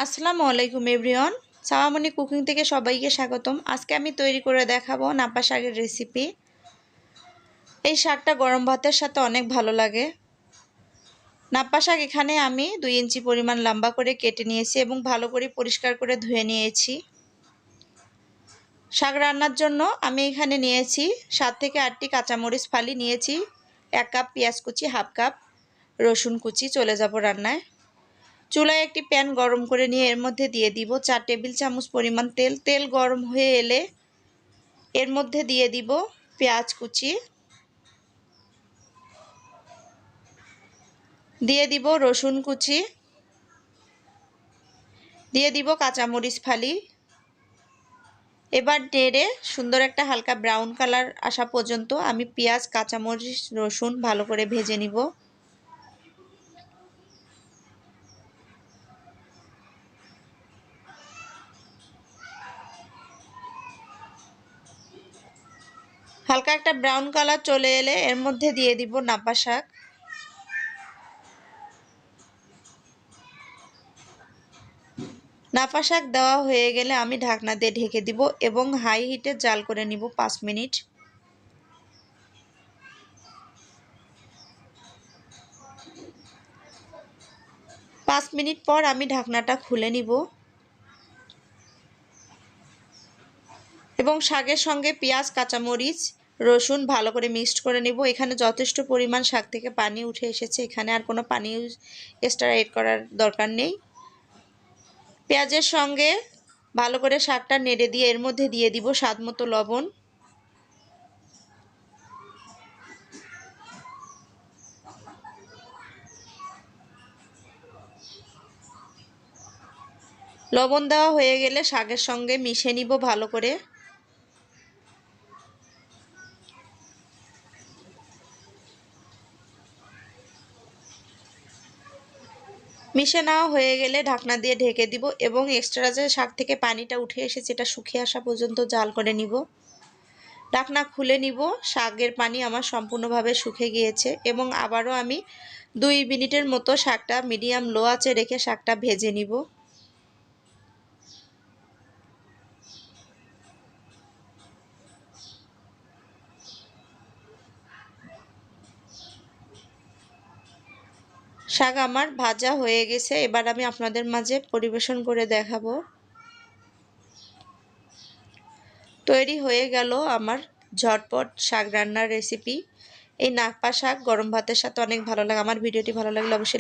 আসসালামু আলাইকুম এভরিওয়ান, সাবা মনি কুকিং থেকে সবাইকে স্বাগতম। আজকে আমি তৈরি করে দেখাবো নাপা শাকের রেসিপি। এই শাকটা গরম ভাতের সাথে অনেক ভালো লাগে। নাপা শাক এখানে আমি 2 ইঞ্চি পরিমাণ লম্বা করে কেটে নিয়েছি এবং ভালো করে পরিষ্কার করে ধুয়ে নিয়েছি। শাক রান্নার জন্য আমি এখানে নিয়েছি 7 থেকে 8টি কাঁচামরিচ ফালি নিয়েছি, 1 কাপ পেঁয়াজ কুচি, হাফ কাপ রসুন কুচি। চলে যাব রান্নায়। চুলায় একটি প্যান গরম করে নিয়ে এর মধ্যে দিয়ে দিব 4 টেবিল চামচ পরিমাণ তেল। তেল গরম হয়ে এলে এর মধ্যে দিয়ে দিব পেঁয়াজ কুচি, দিয়ে দিব রসুন কুচি, দিয়ে দিব কাঁচামরিচ ফালি। এবার নেড়ে সুন্দর একটা হালকা ব্রাউন কালার আসা পর্যন্ত আমি পেঁয়াজ, কাঁচামরিচ, রসুন ভালো করে ভেজে নিব। হালকা একটা ব্রাউন কালার চলে এলে এর মধ্যে দিয়ে দিব নাপা শাক। নাপা শাক দেওয়া হয়ে গেলে আমি ঢাকনা দিয়ে ঢেকে দিব এবং হাই হিটে জাল করে নিব 5 মিনিট। পাঁচ মিনিট পর আমি ঢাকনাটা খুলে নিব এবং শাকের সঙ্গে পেঁয়াজ, কাঁচামরিচ, রসুন ভালো করে মিক্সড করে নিব। এখানে যথেষ্ট পরিমাণ শাক থেকে পানি উঠে এসেছে, এখানে আর কোনো পানি এক্সট্রা এড করার দরকার নেই। পেঁয়াজের সঙ্গে ভালো করে শাকটা নেড়ে দিয়ে এর মধ্যে দিয়ে দিব স্বাদ মতো লবণ। লবণ দেওয়া হয়ে গেলে শাকের সঙ্গে মিশিয়ে নিব ভালো করে। মিশে নেওয়া হয়ে গেলে ঢাকনা দিয়ে ঢেকে দিব এবং এক্সট্রা যে শাক থেকে পানিটা উঠে এসেছে এটা শুকিয়ে আসা পর্যন্ত জাল করে নিব। ঢাকনা খুলে নিব। শাকের পানি আমার সম্পূর্ণভাবে শুকিয়ে গিয়েছে এবং আবারও আমি 2 মিনিটের মতো শাকটা মিডিয়াম লো আঁচে রেখে শাকটা ভেজে নিব। শাক আমার ভাজা হয়ে গেছে, এবার আমি আপনাদের মাঝে পরিবেশন করে দেখাবো। তৈরি হয়ে গেল আমার ঝটপট শাক রান্নার রেসিপি। এই নাপা শাক গরম ভাতের সাথে অনেক ভালো লাগে। আমার ভিডিওটি ভালো লাগলে অবশ্যই